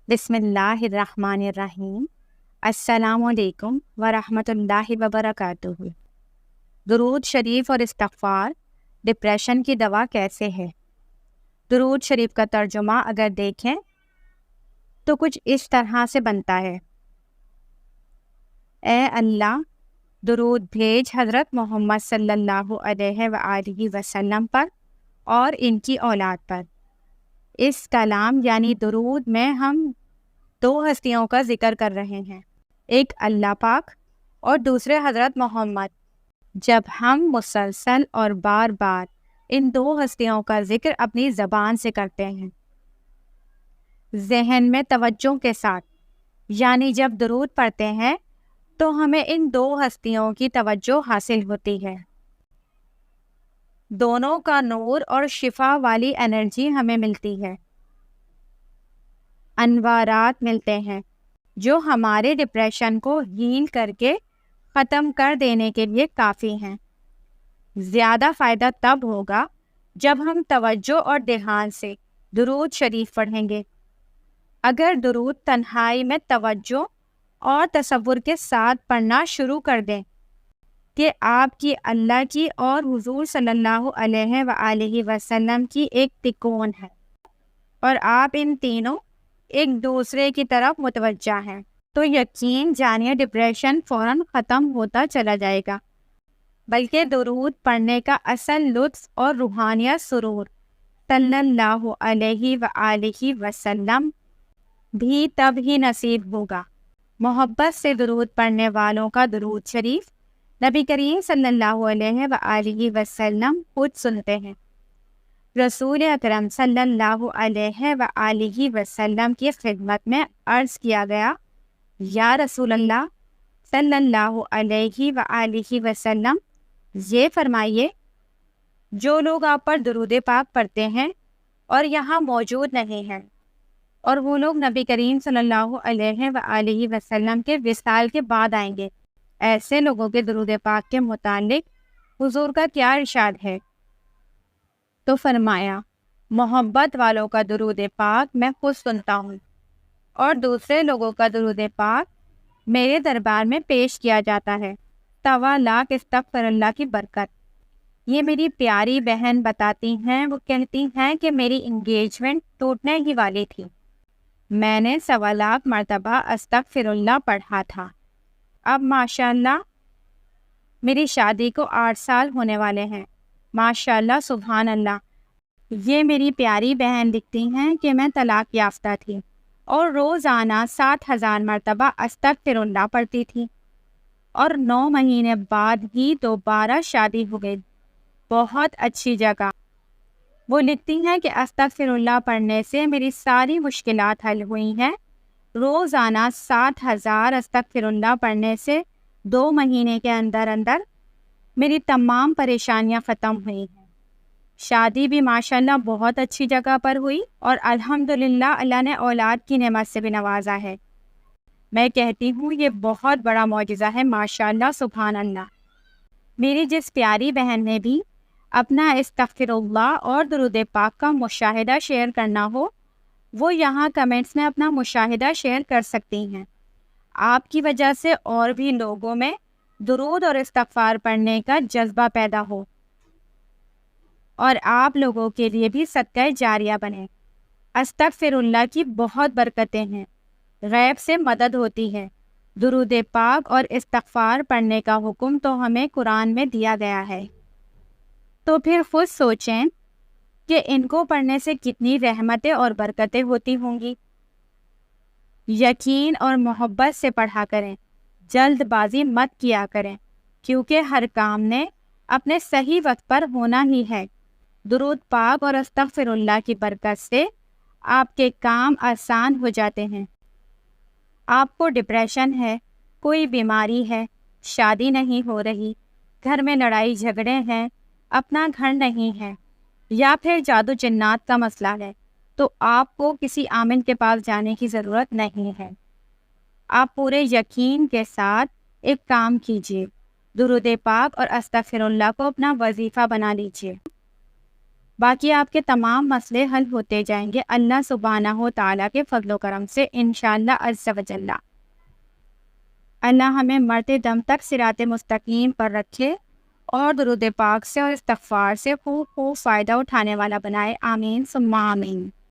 بسم اللہ الرحمن الرحیم۔ السلام علیکم ورحمۃ اللہ وبرکاتہ۔ درود شریف اور استغفار ڈپریشن کی دوا کیسے ہے؟ درود شریف کا ترجمہ اگر دیکھیں تو کچھ اس طرح سے بنتا ہے: اے اللہ، درود بھیج حضرت محمد صلی اللہ علیہ وآلہ وسلم پر اور ان کی اولاد پر۔ اس کلام یعنی درود میں ہم دو ہستیوں کا ذکر کر رہے ہیں، ایک اللہ پاک اور دوسرے حضرت محمد۔ جب ہم مسلسل اور بار بار ان دو ہستیوں کا ذکر اپنی زبان سے کرتے ہیں، ذہن میں توجہ کے ساتھ، یعنی جب درود پڑھتے ہیں تو ہمیں ان دو ہستیوں کی توجہ حاصل ہوتی ہے۔ دونوں کا نور اور شفا والی انرجی ہمیں ملتی ہے، انوارات ملتے ہیں جو ہمارے ڈپریشن کو ہیل کر کے ختم کر دینے کے لیے کافی ہیں۔ زیادہ فائدہ تب ہوگا جب ہم توجہ اور دھیان سے درود شریف پڑھیں گے۔ اگر درود تنہائی میں توجہ اور تصور کے ساتھ پڑھنا شروع کر دیں کہ آپ کی اللہ کی اور حضور صلی اللہ علیہ وآلہ وسلم کی ایک تکون ہے اور آپ ان تینوں ایک دوسرے کی طرف متوجہ ہیں، تو یقین جانیے ڈپریشن فوراً ختم ہوتا چلا جائے گا۔ بلکہ درود پڑھنے کا اصل لطف اور روحانیت سرور صلی اللہ علیہ وآلہ وسلم بھی تب ہی نصیب ہوگا۔ محبت سے درود پڑھنے والوں کا درود شریف نبی کریم صلی اللہ علیہ وآلہ وسلم خود سنتے ہیں۔ رسول اکرم صلی اللہ علیہ وآلہ وسلم کی خدمت میں عرض کیا گیا: یا رسول اللہ صلی اللہ علیہ وآلہ وسلم، یہ فرمائیے، جو لوگ آپ پر درود پاک پڑھتے ہیں اور یہاں موجود نہیں ہیں، اور وہ لوگ نبی کریم صلی اللہ علیہ وآلہ وسلم کے وصال کے بعد آئیں گے، ایسے لوگوں کے درود پاک کے متعلق حضور کا کیا ارشاد ہے؟ تو فرمایا: محبت والوں کا درود پاک میں خود سنتا ہوں اور دوسرے لوگوں کا درود پاک میرے دربار میں پیش کیا جاتا ہے۔ توا لاکھ استغفر اللہ کی برکت۔ یہ میری پیاری بہن بتاتی ہیں، وہ کہتی ہیں کہ میری انگیجمنٹ ٹوٹنے ہی والی تھی، میں نے 1.25 مرتبہ استغفر اللہ پڑھا تھا۔ اب ماشاءاللہ میری شادی کو 8 سال ہونے والے ہیں۔ ماشاءاللہ، سبحان اللہ۔ یہ میری پیاری بہن لکھتی ہیں کہ میں طلاق یافتہ تھی اور روزانہ 7,000 مرتبہ استغفر اللہ پڑھتی تھی، اور 9 مہینے بعد ہی دوبارہ شادی ہو گئی۔ بہت اچھی جگہ۔ وہ لکھتی ہیں کہ استغفر اللہ پڑھنے سے میری ساری مشکلات حل ہوئی ہیں۔ روزانہ 7,000 استغفر اللہ پڑھنے سے 2 مہینے کے اندر اندر میری تمام پریشانیاں ختم ہوئی ہیں۔ شادی بھی ماشاءاللہ بہت اچھی جگہ پر ہوئی، اور الحمدللہ اللہ نے اولاد کی نعمت سے بھی نوازا ہے۔ میں کہتی ہوں یہ بہت بڑا معجزہ ہے، ماشاءاللہ، سبحان اللہ۔ میری جس پیاری بہن نے بھی اپنا استغفر اللہ اور درود پاک کا مشاہدہ شیئر کرنا ہو، وہ یہاں کمنٹس میں اپنا مشاہدہ شیئر کر سکتی ہیں۔ آپ کی وجہ سے اور بھی لوگوں میں درود اور استغفار پڑھنے کا جذبہ پیدا ہو، اور آپ لوگوں کے لیے بھی صدقہ جاریہ بنے۔ استغفر اللہ کی بہت برکتیں ہیں، غیب سے مدد ہوتی ہے۔ درود پاک اور استغفار پڑھنے کا حکم تو ہمیں قرآن میں دیا گیا ہے، تو پھر خود سوچیں کہ ان کو پڑھنے سے کتنی رحمتیں اور برکتیں ہوتی ہوں گی۔ یقین اور محبت سے پڑھا کریں، جلد بازی مت کیا کریں، کیونکہ ہر کام نے اپنے صحیح وقت پر ہونا ہی ہے۔ درود پاک اور استغفر اللہ کی برکت سے آپ کے کام آسان ہو جاتے ہیں۔ آپ کو ڈپریشن ہے، کوئی بیماری ہے، شادی نہیں ہو رہی، گھر میں لڑائی جھگڑے ہیں، اپنا گھر نہیں ہے، یا پھر جادو جنات کا مسئلہ ہے، تو آپ کو کسی عامل کے پاس جانے کی ضرورت نہیں ہے۔ آپ پورے یقین کے ساتھ ایک کام کیجیے، درود پاک اور استغفر اللہ کو اپنا وظیفہ بنا لیجیے۔ باقی آپ کے تمام مسئلے حل ہوتے جائیں گے اللہ سبحانہ و تعالیٰ کے فضل و کرم سے انشاءاللہ عز و جل۔ اللہ ہمیں مرتے دم تک صراط مستقیم پر رکھے اور درود پاک سے اور استغفار سے خوب فائدہ اٹھانے والا بنائے، آمین ثم آمین۔